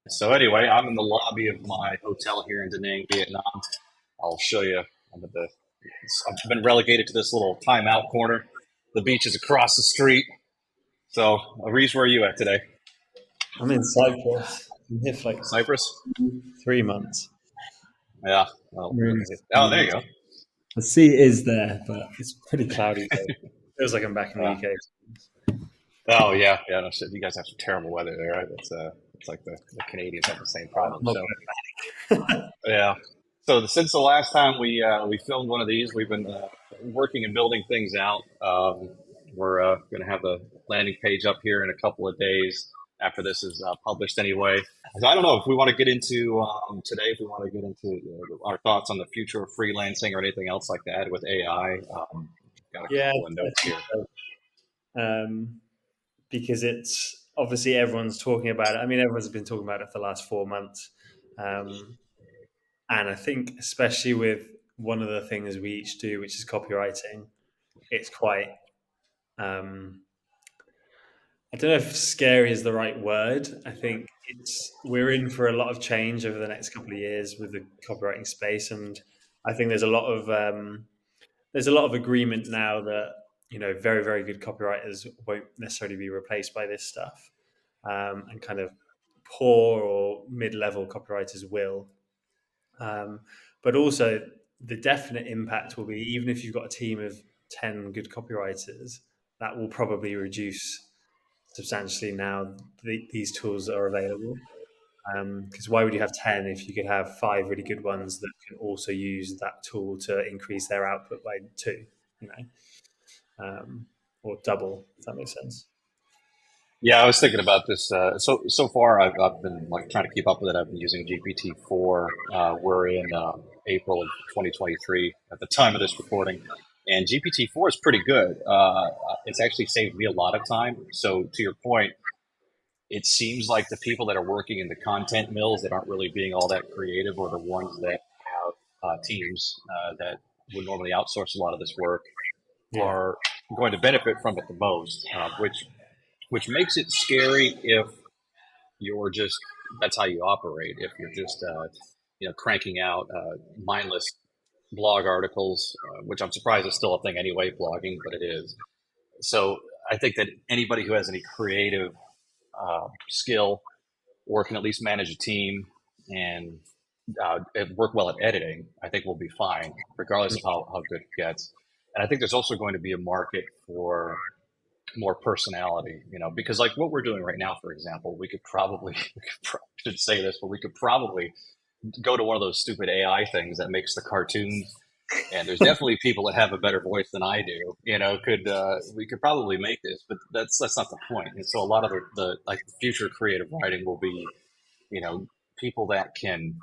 So anyway, I'm in the lobby of my hotel here in Da Nang, Vietnam. I'll show you. I'm at the. I've been relegated to this little timeout corner. The beach is across the street. So, Reese, where are you at today? I'm in Cyprus. I'm here for like Cyprus? 3 months. Yeah. Well, We're in oh, there you Spain. go. The sea is there, but it's pretty cloudy. So it feels like I'm back in the Uh, UK. oh yeah, yeah. No shit. You guys have some terrible weather there, right? It's like the Canadians have the same problem. Not So yeah. So since the last time we filmed one of these, we've been working and building things out. We're going to have the landing page up here in a couple of days after this is published anyway. So I don't know if we want to get into today, if we want to get into our thoughts on the future of freelancing or anything else like that with AI. Got a Yeah, couple of I notes think here. so. Because it's obviously everyone's talking about it. I mean, everyone's been talking about it for the last 4 months. Um, and I think, especially with one of the things we each do, which is copywriting, it's quite um, I don't know if scary is the right word. I think we're in for a lot of change over the next couple of years with the copywriting space, and I think there's a lot of agreement now that very very good copywriters won't necessarily be replaced by this stuff, and kind of poor or mid level copywriters will. Um, but also the definite impact will be even if you've got a team of 10 good copywriters, that will probably reduce substantially now these tools are available. Because why would you have 10 if you could have five really good ones that can also use that tool to increase their output by two, you or double, if that makes sense. Yeah, I was thinking about this. So far, I've been like trying to keep up with it. I've been using GPT-4. We're in April of 2023 at the time of this recording, and GPT-4 is pretty good. It's actually saved me a lot of time. So to your point, it seems like the people that are working in the content mills that aren't really being all that creative, or the ones that have teams that would normally outsource a lot of this work, Yeah. are going to benefit from it the most, which makes it scary if you're just that's how you operate. If you're just cranking out mindless blog articles, which I'm surprised is still a thing anyway, blogging, but it is. So I think that anybody who has any creative skill or can at least manage a team and work well at editing, I think we'll be fine, regardless of how good it gets. And I think there's also going to be a market for more personality, because like what we're doing right now, for example, we could probably, should say this, but we could probably go to one of those stupid AI things that makes the cartoons. And there's definitely people that have a better voice than I do. We could probably make this, but that's not the point. And so a lot of the like the future creative writing will be, people that can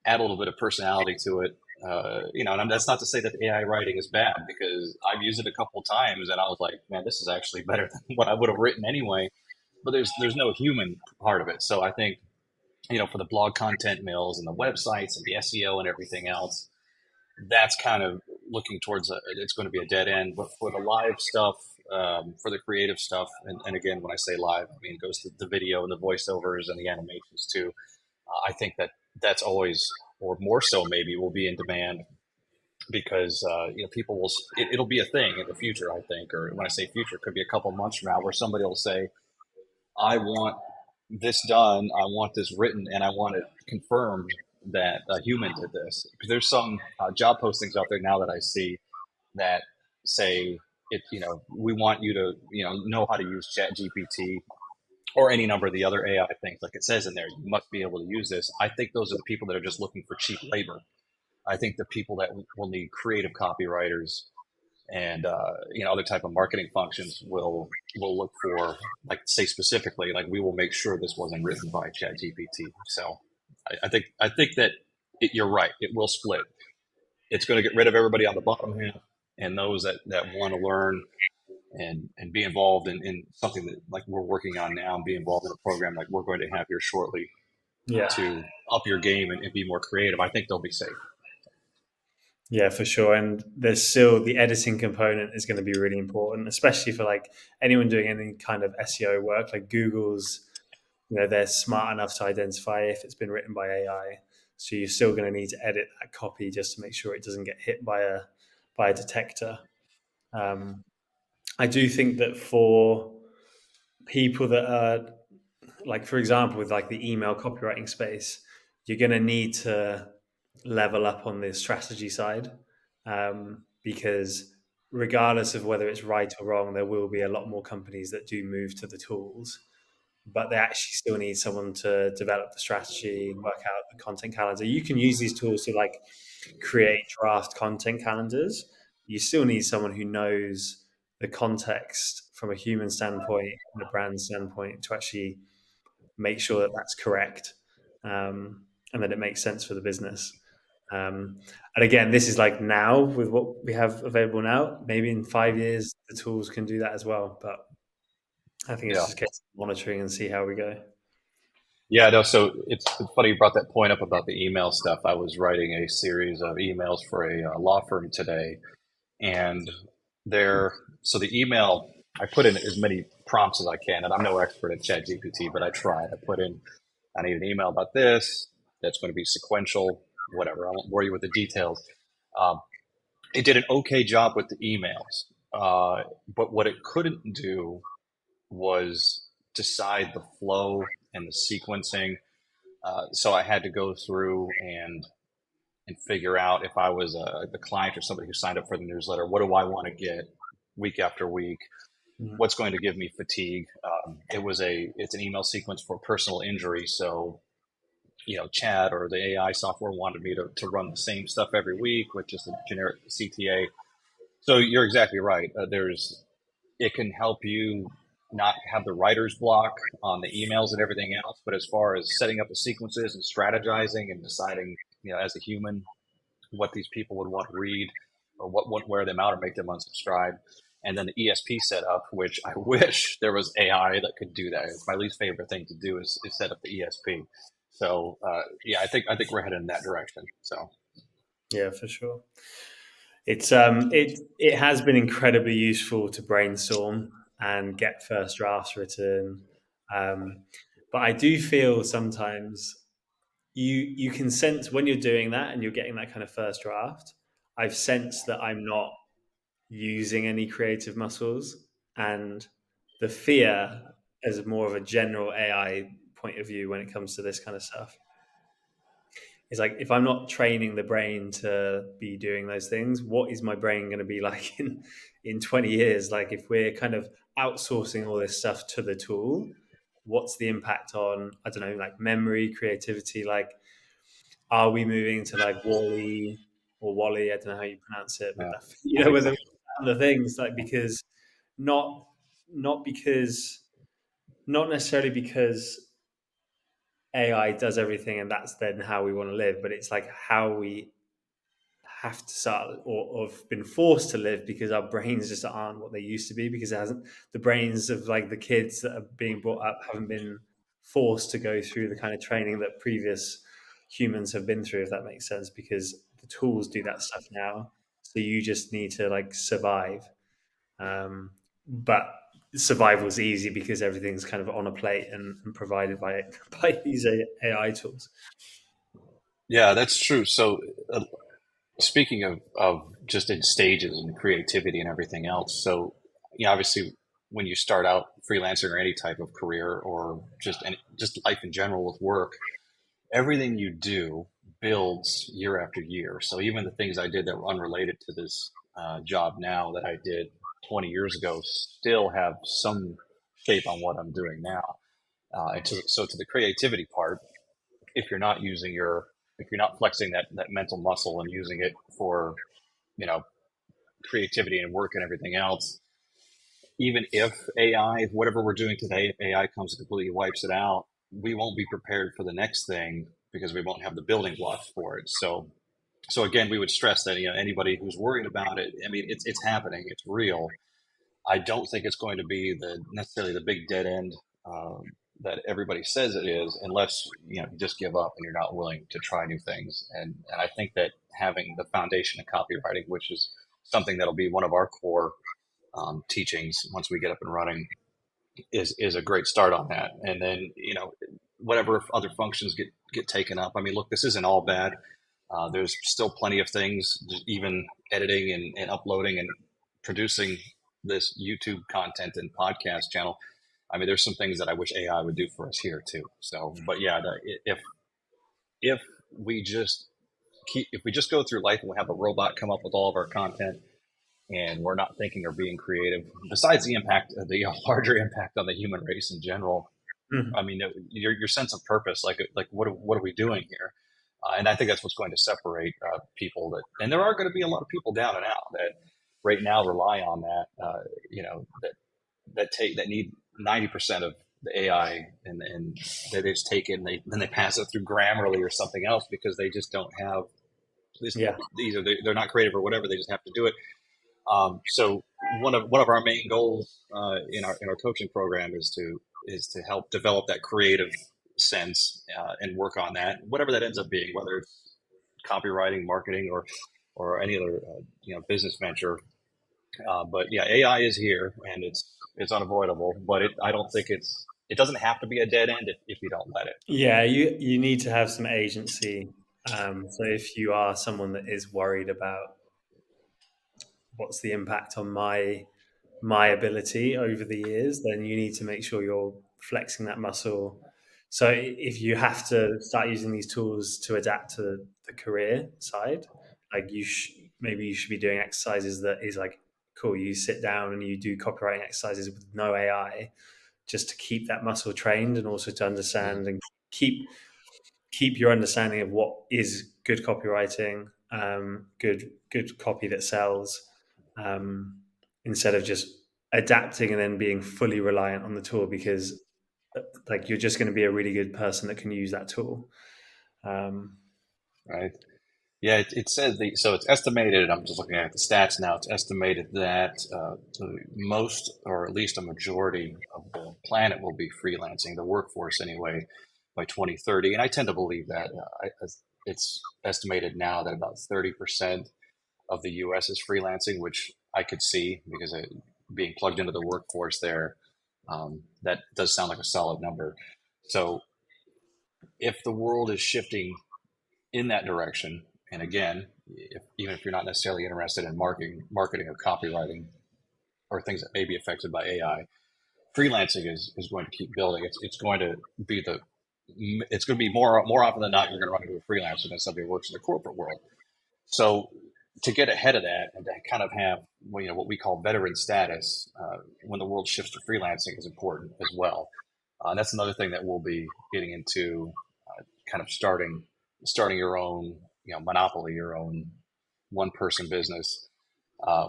add a little bit of personality to it. And that's not to say that AI writing is bad, because I've used it a couple of times and I was like, man, this is actually better than what I would have written anyway. But there's no human part of it. So I think, for the blog content mills and the websites and the SEO and everything else, that's kind of looking towards it's going to be a dead end. But for the live stuff, for the creative stuff, and again, when I say live, I mean it goes to the video and the voiceovers and the animations too. I think that's always, or more so maybe, will be in demand, because people will. It'll be a thing in the future, I think. Or when I say future, it could be a couple months from now, where somebody will say, "I want this done. I want this written, and I want it confirmed that a human did this." Because there's some job postings out there now that I see that say it. We want you to know how to use Chat GPT or any number of the other AI things. Like it says in there, you must be able to use this. I think those are the people that are just looking for cheap labor. I think the people that will need creative copywriters and other type of marketing functions will look for, like, say specifically, like, we will make sure this wasn't written by ChatGPT. So I think that you're right. It will split. It's going to get rid of everybody on the bottom half, and those that want to learn and be involved in something that, like, we're working on now, and be involved in a program like we're going to have here shortly Yeah. to up your game and be more creative. I think they'll be safe. Yeah, for sure. And there's still the editing component is going to be really important, especially for like anyone doing any kind of SEO work. Like Google's they're smart enough to identify if it's been written by AI. So you're still going to need to edit that copy just to make sure it doesn't get hit by a detector. Um, I do think that for people that are like, for example, with like the email copywriting space, you're going to need to level up on the strategy side, because regardless of whether it's right or wrong, there will be a lot more companies that do move to the tools, but they actually still need someone to develop the strategy and work out the content calendar. You can use these tools to like create draft content calendars. You still need someone who knows the context from a human standpoint and a brand standpoint to actually make sure that that's correct, and that it makes sense for the business. And again, this is like now with what we have available now. Maybe in 5 years, the tools can do that as well. But I think it's Yeah. just a case of monitoring and see how we go. Yeah, no, so it's funny you brought that point up about the email stuff. I was writing a series of emails for a law firm today, and there, so the email, I put in as many prompts as I can, and I'm no expert at ChatGPT, but I tried. I put in, I need an email about this, that's going to be sequential, whatever. I won't bore you with the details. Um, it did an okay job with the emails, but what it couldn't do was decide the flow and the sequencing. So I had to go through and figure out if I was the client or somebody who signed up for the newsletter, what do I want to get week after week? Mm. What's going to give me fatigue? It's an email sequence for personal injury. So, Chat or the AI software wanted me to run the same stuff every week with just a generic CTA. So you're exactly right. It can help you not have the writer's block on the emails and everything else. But as far as setting up the sequences and strategizing and deciding, as a human, what these people would want to read or what would wear them out or make them unsubscribe. And then the ESP setup, which I wish there was AI that could do that. It's my least favorite thing to do is set up the ESP. So yeah, I think we're headed in that direction. So Yeah, for sure. It has been incredibly useful to brainstorm and get first drafts written, um, but I do feel sometimes you can sense when you're doing that and you're getting that kind of first draft. I've sensed that I'm not using any creative muscles, and the fear as more of a general AI point of view when it comes to this kind of stuff is like, if I'm not training the brain to be doing those things, what is my brain going to be like in 20 years? Like, if we're kind of outsourcing all this stuff to the tool, what's the impact on, I don't know, like memory, creativity? Like, are we moving to like Wally or Wally? I don't know how you pronounce it, but yeah, that, I think so. whether the things like, because not not because not necessarily because AI does everything and that's then how we want to live, but it's like how we have to start or have been forced to live because our brains just aren't what they used to be, because it hasn't, the brains of like the kids that are being brought up haven't been forced to go through the kind of training that previous humans have been through, if that makes sense, because the tools do that stuff now, so you just need to like survive. But survival is easy because everything's kind of on a plate and provided by by these AI tools. Yeah, that's true. So speaking of just in stages and creativity and everything else, so obviously when you start out freelancing or any type of career or just life in general with work, everything you do builds year after year. So even the things I did that were unrelated to this job now that I did 20 years ago still have some shape on what I'm doing now. So to the creativity part, if you're not using if you're not flexing that mental muscle and using it for, you know, creativity and work and everything else, even if AI, whatever we're doing today, if AI comes and completely wipes it out, we won't be prepared for the next thing because we won't have the building blocks for it. So again, we would stress that anybody who's worried about it, I mean, it's happening, it's real. I don't think it's going to be necessarily the big dead end that everybody says it is, unless you just give up and you're not willing to try new things. And I think that having the foundation of copywriting, which is something that'll be one of our core teachings once we get up and running, is a great start on that. And then, whatever other functions get taken up. I mean, look, this isn't all bad. There's still plenty of things, even editing and uploading and producing this YouTube content and podcast channel. I mean, there's some things that I wish AI would do for us here too. So, but yeah, if we just if we just go through life and we have a robot come up with all of our content, and we're not thinking or being creative, besides the impact, the larger impact on the human race in general. I Mhm. mean, your sense of purpose, like what are we doing here? And I think that's what's going to separate people. And there are going to be a lot of people down and out that right now rely on that. That need 90% of the AI, and they just take it and then they pass it through Grammarly or something else because they just don't have this. Yeah. Either they're not creative or whatever. They just have to do it. So one of our main goals in our coaching program is to help develop that creative sense and work on that, whatever that ends up being, whether it's copywriting, marketing, or any other business venture. But yeah, AI is here and it's unavoidable. But I don't think it doesn't have to be a dead end if you don't let it. Yeah, you need to have some agency. So if you are someone that is worried about what's the impact on my ability over the years, then you need to make sure you're flexing that muscle. So if you have to start using these tools to adapt to the career side, like maybe you should be doing exercises that is like cool. You sit down and you do copywriting exercises with no AI, just to keep that muscle trained and also to Mm, understand and keep your understanding of what is good copywriting, good copy that sells, um, instead of just adapting and then being fully reliant on the tool because like you're just going to be a really good person that can use that tool. Um, right. Yeah, it says so it's estimated. I'm just looking at the stats now. It's estimated that most, or at least a majority, of the planet will be freelancing, the workforce anyway, by 2030. And I tend to believe that. It's estimated now that about 30% of the U.S. is freelancing, which I could see because being plugged into the workforce there, that does sound like a solid number. So if the world is shifting in that direction. And again, even if you're not necessarily interested in marketing or copywriting or things that may be affected by AI, freelancing is going to keep building. It's going to be it's going to be more often than not, you're going to run into a freelancer than somebody who works in the corporate world. So to get ahead of that and to kind of have what we call veteran status when the world shifts to freelancing is important as well. And that's another thing that we'll be getting into, kind of starting your own monopoly, your own one person business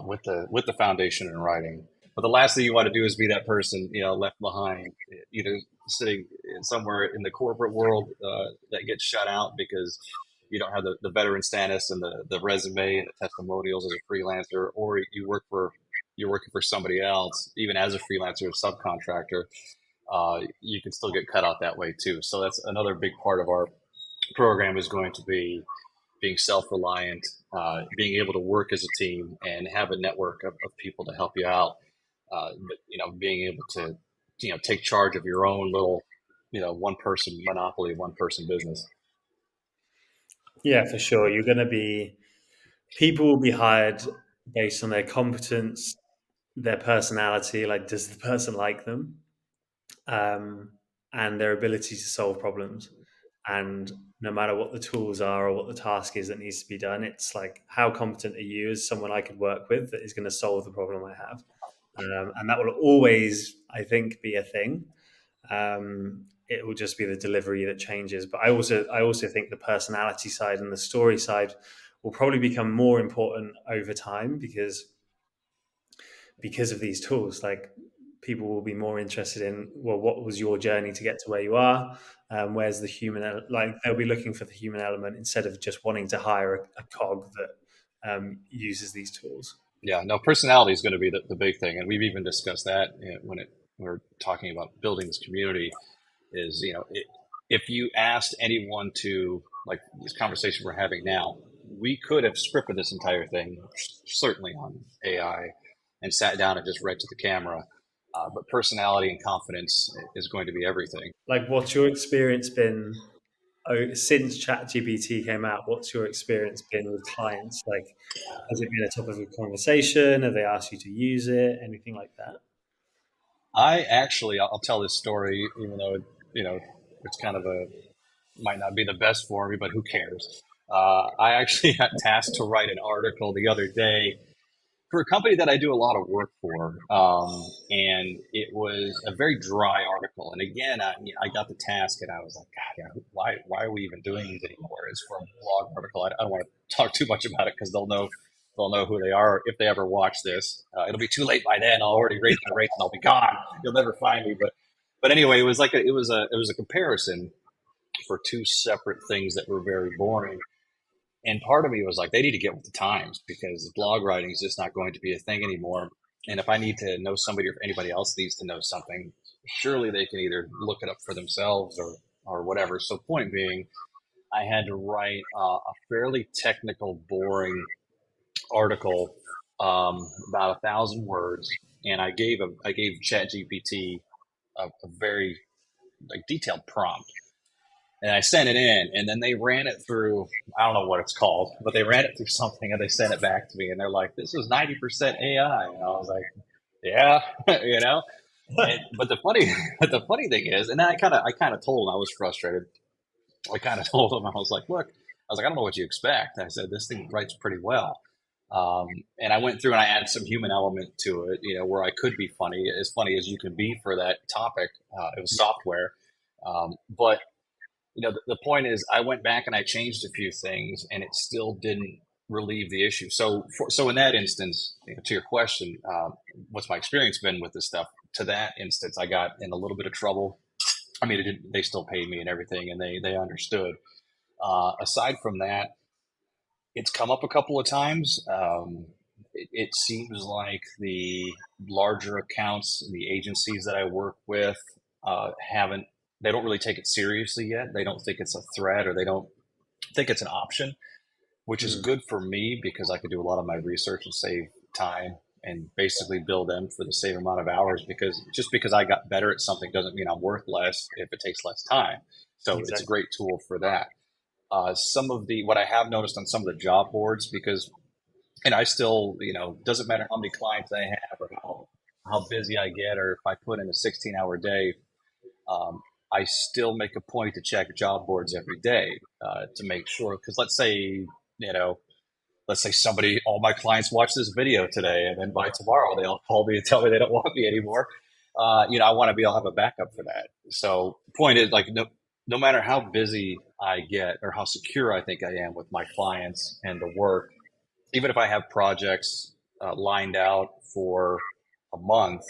with the foundation in writing. But the last thing you want to do is be that person left behind, either sitting somewhere in the corporate world that gets shut out because you don't have the veteran status and the resume and the testimonials as a freelancer, or you're working for somebody else, even as a freelancer or subcontractor. You can still get cut out that way too. So that's another big part of our program is going to be being self-reliant, being able to work as a team and have a network of people to help you out. But being able to take charge of your own little one person monopoly, one person business. yeah, for sure. You're going to be people will be hired based on their competence, their personality. Like, does the person like them? um, and their ability to solve problems. And no matter what the tools are or what the task is that needs to be done, it's like, how competent are you as someone I could work with that is going to solve the problem I have? And that will always, I think, be a thing. It will just be the delivery that changes. But I also think the personality side and the story side will probably become more important over time because of these tools. Like, people will be more interested in, well, what was your journey to get to where you are? Where's the human like, they'll be looking for the human element instead of just wanting to hire a cog that uses these tools. Yeah, no, personality is going to be the big thing, and we've even discussed that when we're talking about building this community. Is if you asked anyone to, like this conversation we're having now, we could have scripted this entire thing certainly on AI and sat down and just read to the camera. But personality and confidence is going to be everything. Like, what's your experience been since ChatGPT came out? What's your experience been with clients? Like, has it been a topic of conversation? Have they asked you to use it? Anything like that? I actually, I'll tell this story, even though you know it's kind of a might not be the best for me, but who cares? I actually got tasked to write an article the other day for a company that I do a lot of work for, and it was a very dry article. And again, I got the task, and I was like, God, yeah, why are we even doing these anymore? It's for a blog article. I don't want to talk too much about it because they'll know who they are if they ever watch this. It'll be too late by then. I'll already raise my rates and I'll be gone. You'll never find me. But anyway, it was like it was a comparison for two separate things that were very boring. And part of me was like, they need to get with the times because blog writing is just not going to be a thing anymore. And if I need to know somebody or if anybody else needs to know something, surely they can either look it up for themselves or whatever. So point being, I had to write a fairly technical, boring article, about 1,000 words, and I gave ChatGPT a very like detailed prompt, and I sent it in, and then they ran it through. I don't know what it's called, but they ran it through something, and they sent it back to me, and they're like, "This is 90% AI," and I was like, "Yeah, you know." But the funny, but the funny thing is, and then I kind of told him I was frustrated. I kind of told him I was like, "Look," I was like, "I don't know what you expect." I said, "This thing writes pretty well." And I went through and I added some human element to it, where I could be funny as you can be for that topic. It was software, but the point is, I went back and I changed a few things, and it still didn't relieve the issue. So in that instance, to your question, what's my experience been with this stuff? To that instance, I got in a little bit of trouble. I mean, they still paid me and everything, and they understood. Aside from that, it's come up a couple of times. It seems like the larger accounts, the agencies that I work with, haven't. They don't really take it seriously yet. They don't think it's a threat, or they don't think it's an option, which is Mm, good for me because I could do a lot of my research and save time and basically bill them for the same amount of hours. Because just because I got better at something doesn't mean I'm worth less if it takes less time. So it's a exactly. great tool for that. Some of the what I have noticed on some of the job boards, because and I still, doesn't matter how many clients I have or how busy I get, or if I put in a 16-hour day, um, I still make a point to check job boards every day, to make sure. Because let's say all my clients watch this video today, and then by tomorrow they'll call me and tell me they don't want me anymore. I want to be able to have a backup for that. So point is, like, no matter how busy I get or how secure I think I am with my clients and the work, even if I have projects lined out for a month,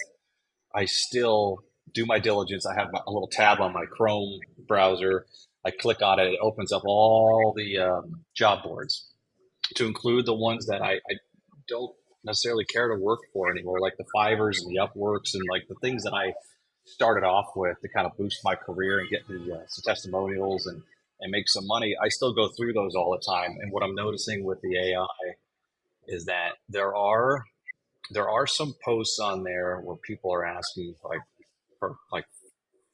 I still do my diligence. I have a little tab on my Chrome browser. I click on it. It opens up all the job boards, to include the ones that I don't necessarily care to work for anymore, like the Fivers and the Upworks and like the things that I started off with to kind of boost my career and get some testimonials and make some money. I still go through those all the time. And what I'm noticing with the AI is that there are some posts on there where people are asking like for like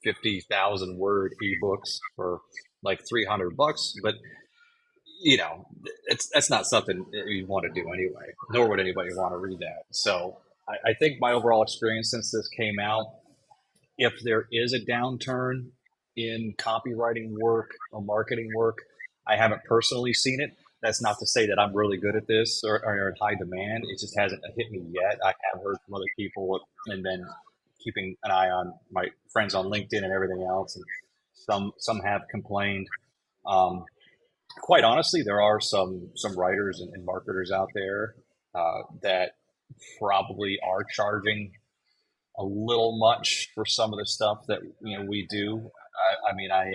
50,000 word ebooks for like $300, but that's not something that you want to do anyway, nor would anybody want to read that. So I think my overall experience since this came out, if there is a downturn in copywriting work or marketing work, I haven't personally seen it. That's not to say that I'm really good at this or in high demand. It just hasn't hit me yet. I have heard from other people, and then keeping an eye on my friends on LinkedIn and everything else. And some have complained. Um, Quite honestly, there are some writers and marketers out there that probably are charging a little much for some of the stuff that we do. I mean, I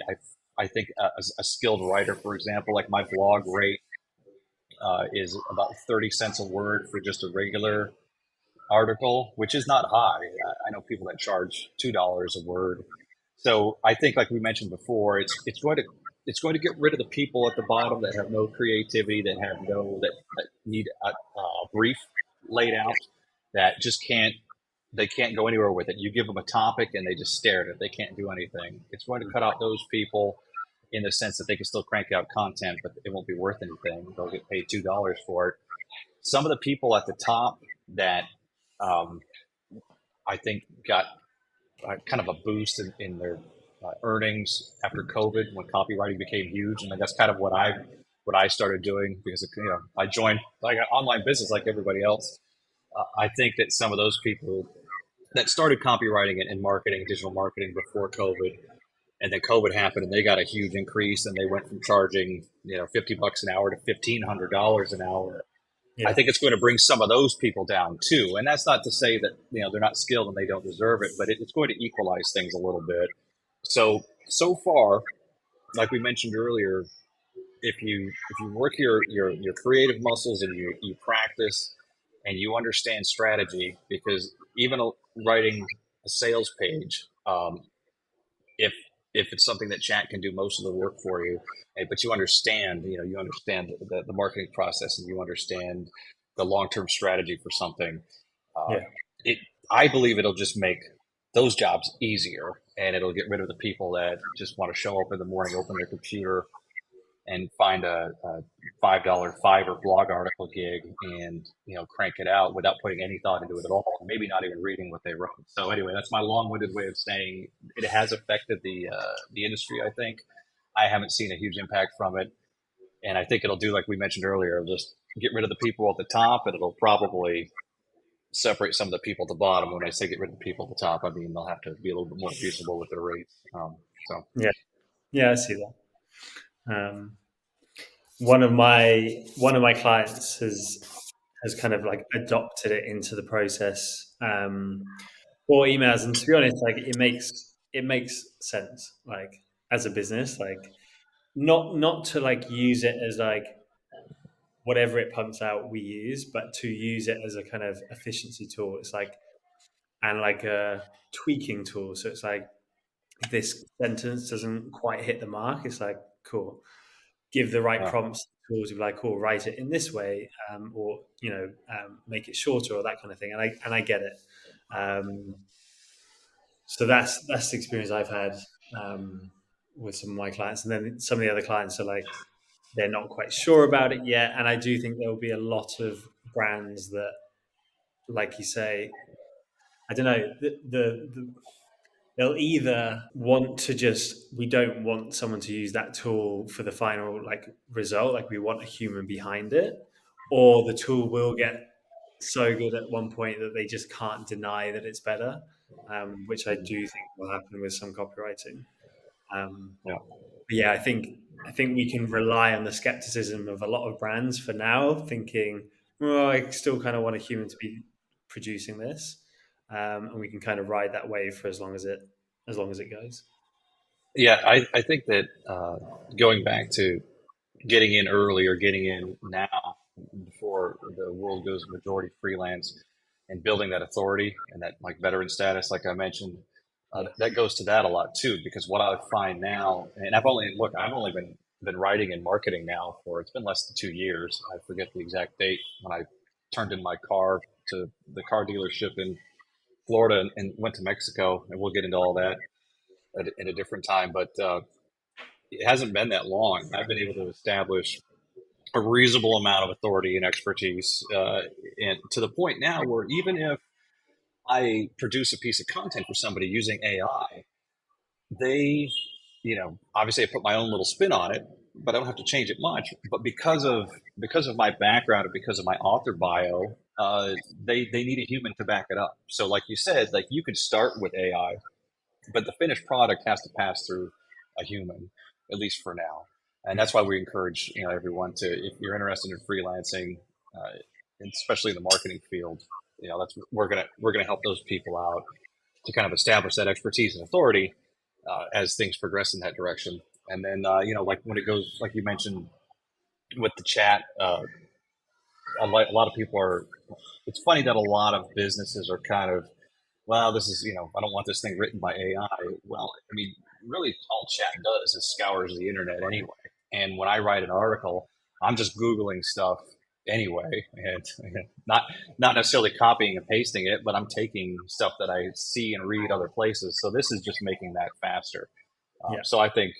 think a skilled writer, for example, like my blog rate is about 30 cents a word for just a regular article, which is not high. I know people that charge $2 a word. So I think, like we mentioned before, it's going to get rid of the people at the bottom that have no creativity, that need a brief laid out, that just can't they can't go anywhere with it. You give them a topic and they just stare at it. They can't do anything. It's going to cut out those people in the sense that they can still crank out content, but it won't be worth anything. They'll get paid $2 for it. Some of the people at the top that um, I think got kind of a boost in their earnings after COVID when copywriting became huge, and that's kind of what I started doing because I joined like an online business like everybody else. I think that some of those people that started copywriting and marketing, digital marketing before COVID, and then COVID happened and they got a huge increase and they went from charging $50 an hour to $1,500 an hour. I Yeah. think it's going to bring some of those people down too. And that's not to say that they're not skilled and they don't deserve it, but it's going to equalize things a little bit. So far, like we mentioned earlier, if you work your creative muscles and you practice and you understand strategy, because even writing a sales page, if it's something that chat can do most of the work for you, but you understand the marketing process and you understand the long term strategy for something. Uh, Yeah. it I believe it'll just make those jobs easier, and it'll get rid of the people that just want to show up in the morning, open their computer, and find a $5 Fiverr blog article gig and crank it out without putting any thought into it at all, maybe not even reading what they wrote. So anyway, that's my long-winded way of saying it has affected the industry. I think I haven't seen a huge impact from it, and I think it'll do like we mentioned earlier, it'll just get rid of the people at the top, and it'll probably separate some of the people at the bottom. When I say get rid of the people at the top, I mean they'll have to be a little bit more reasonable with their rates. So Yeah. Yeah. I see that. One of my clients has kind of like adopted it into the process for emails, and to be honest, like it makes sense, like as a business, like not to like use it as like whatever it pumps out we use, but to use it as a kind of efficiency tool. It's like and like a tweaking tool. So it's like if this sentence doesn't quite hit the mark, it's like cool. Give the right uh, prompts, tools to be like, cool, write it in this way, or make it shorter or that kind of thing. And I get it. Um, so that's the experience I've had with some of my clients, and then some of the other clients are like they're not quite sure about it yet. And I do think there will be a lot of brands that, like you say, I don't know, they'll either want to just we don't want someone to use that tool for the final like result, like we want a human behind it, or the tool will get so good at one point that they just can't deny that it's better, which I do think will happen with some copywriting. yeah. But yeah, I think we can rely on the skepticism of a lot of brands for now, thinking, well, I still kind of want a human to be producing this, and we can kind of ride that wave for as long as it goes. Yeah, I think that going back to getting in early or getting in now before the world goes majority freelance and building that authority and that like veteran status, like I mentioned, Yeah, that goes to that a lot too. Because what I find now, and I've only been writing and marketing now for it's been less than 2 years. I forget the exact date when I turned in my car to the car dealership in Florida and went to Mexico, and we'll get into all that at a different time. But it hasn't been that long. I've been able to establish a reasonable amount of authority and expertise, and to the point now where even if I produce a piece of content for somebody using AI, they, obviously I put my own little spin on it, but I don't have to change it much. But because of my background and because of my author bio, they need a human to back it up. So, like you said, like you could start with AI, but the finished product has to pass through a human, at least for now. And yeah, that's why we encourage everyone to, if you're interested in freelancing, uh, especially in the marketing field, that's we're gonna help those people out to kind of establish that expertise and authority as things progress in that direction. And then like when it goes, like you mentioned with the chat, a lot of people are. It's funny that a lot of businesses are kind of, well, this is, I don't want this thing written by AI. Well, I mean, really all chat does is scours the internet anyway. And when I write an article, I'm just Googling stuff anyway, and not not necessarily copying and pasting it, but I'm taking stuff that I see and read other places. So this is just making that faster. Yeah. So I think,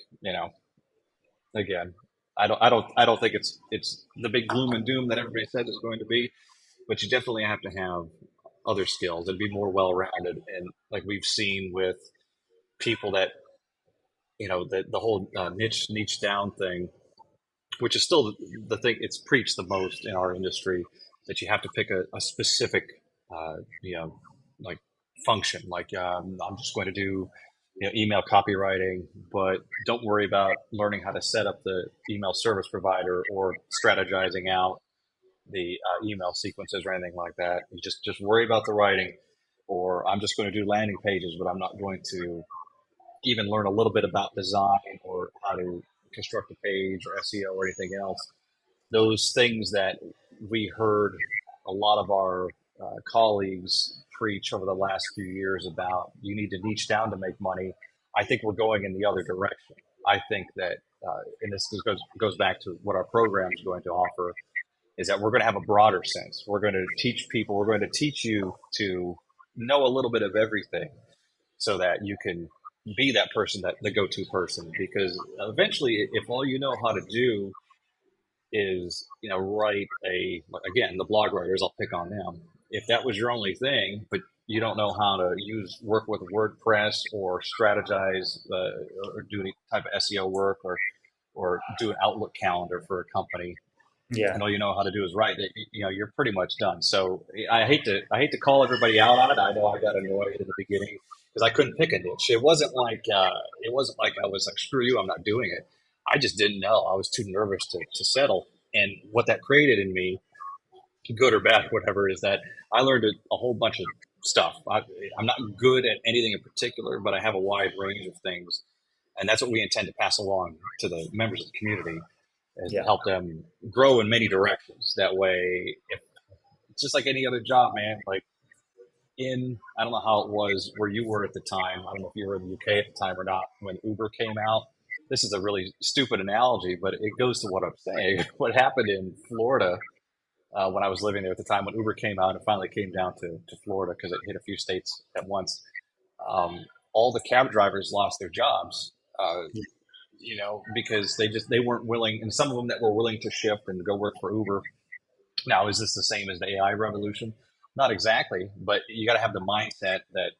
again, I don't think it's the big gloom and doom that everybody says it's going to be, but you definitely have to have other skills and be more well rounded. And like we've seen with people that, the whole niche down thing, which is still the thing, it's preached the most in our industry, that you have to pick a specific, uh, you know, like function. Like I'm just going to do, email copywriting, but don't worry about learning how to set up the email service provider or strategizing out the email sequences or anything like that. You just worry about the writing. Or I'm just going to do landing pages, but I'm not going to even learn a little bit about design or how to construct a page or SEO or anything else. Those things that we heard a lot of our colleagues preach over the last few years about you need to niche down to make money. I think we're going in the other direction. I think that, and this goes back to what our program is going to offer, is that we're going to have a broader sense. We're going to teach people, we're going to teach you to know a little bit of everything so that you can be that person, that the go-to person. Because eventually, if all you know how to do is, write again, the blog writers, I'll pick on them. If that was your only thing, but you don't know how to work with WordPress or strategize or do any type of SEO work or do an Outlook calendar for a company, Yeah. and all you know how to do is write, you're pretty much done. So I hate to call everybody out on it. I know I got annoyed in the beginning because I couldn't pick a niche. It wasn't like I was like, screw you, I'm not doing it. I just didn't know. I was too nervous to settle. And what that created in me, good or bad, whatever, is that I learned a whole bunch of stuff. I'm not good at anything in particular, but I have a wide range of things, and that's what we intend to pass along to the members of the community and Yeah. help them grow in many directions. That way, if it's just like any other job, man. Like I don't know how it was where you were at the time. I don't know if you were in the UK at the time or not when Uber came out. This is a really stupid analogy, but it goes to what I'm saying. What happened in Florida when I was living there at the time when Uber came out and finally came down to Florida because it hit a few states at once. Um, all the cab drivers lost their jobs. Because they weren't willing, and some of them that were willing to shift and go work for Uber. Now, is this the same as the AI revolution? Not exactly, but you got to have the mindset that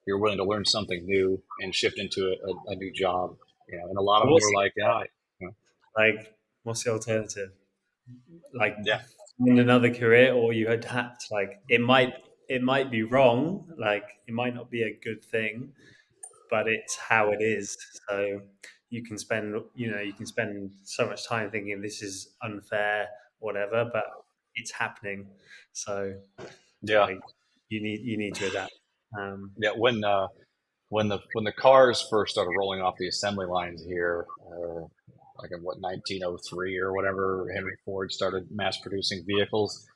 you're willing to learn something new and shift into a new job. And a lot of them What's were like, yeah, like what's the alternative? Like yeah, in another career, or you adapt. Like it might be wrong. Like it might not be a good thing, but it's how it is. So you can spend so much time thinking this is unfair, whatever, but it's happening. So yeah, like you need to adapt. Um, yeah. When the cars first started rolling off the assembly lines here, like in 1903 or whatever, Henry Ford started mass producing vehicles.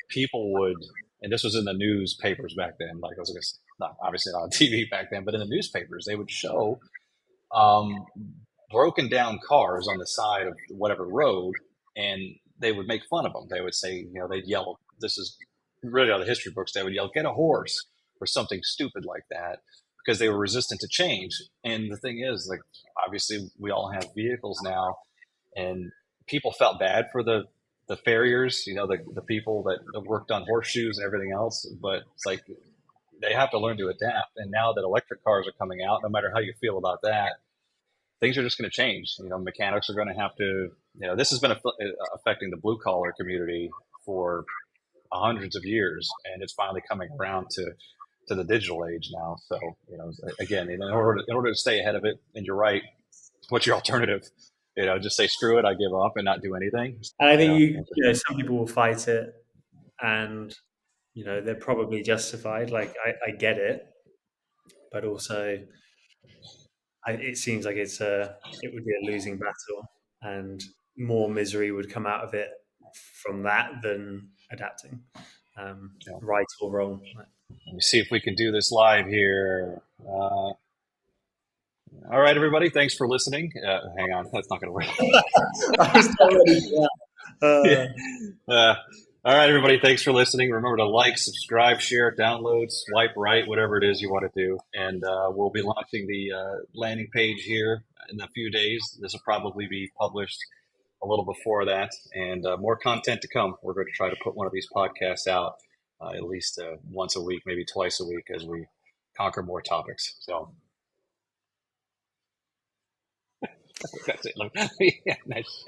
People would, and this was in the newspapers back then. Like I was going to, not obviously not on TV back then, but in the newspapers, they would show um, broken down cars on the side of whatever road, and they would make fun of them. They would say, they'd yell, "This is really out of the history books." They would yell, "Get a horse," or something stupid like that, because they were resistant to change. And the thing is, like, obviously, we all have vehicles now, and people felt bad for the farriers, the people that have worked on horseshoes and everything else. But it's like they have to learn to adapt. And now that electric cars are coming out, no matter how you feel about that, things are just going to change. Mechanics are going to have to. This has been affecting the blue collar community for hundreds of years, and it's finally coming around to the digital age now. So, again, in order to stay ahead of it, and you're right, what's your alternative? Just say screw it, I give up, and not do anything. and I think Yeah, some people will fight it, and they're probably justified. Like I get it, but also it seems like it would be a losing battle, and more misery would come out of it from that than adapting, yeah. right or wrong. Let me see if we can do this live here. All right, everybody, thanks for listening. Hang on, that's not going to work. I was not ready for that. Uh, Uh, all right, everybody. Thanks for listening. Remember to like, subscribe, share, download, swipe right, whatever it is you want to do. And we'll be launching the landing page here in a few days. This will probably be published a little before that, and more content to come. We're going to try to put one of these podcasts out at least once a week, maybe twice a week, as we conquer more topics. So that's it. Yeah, nice.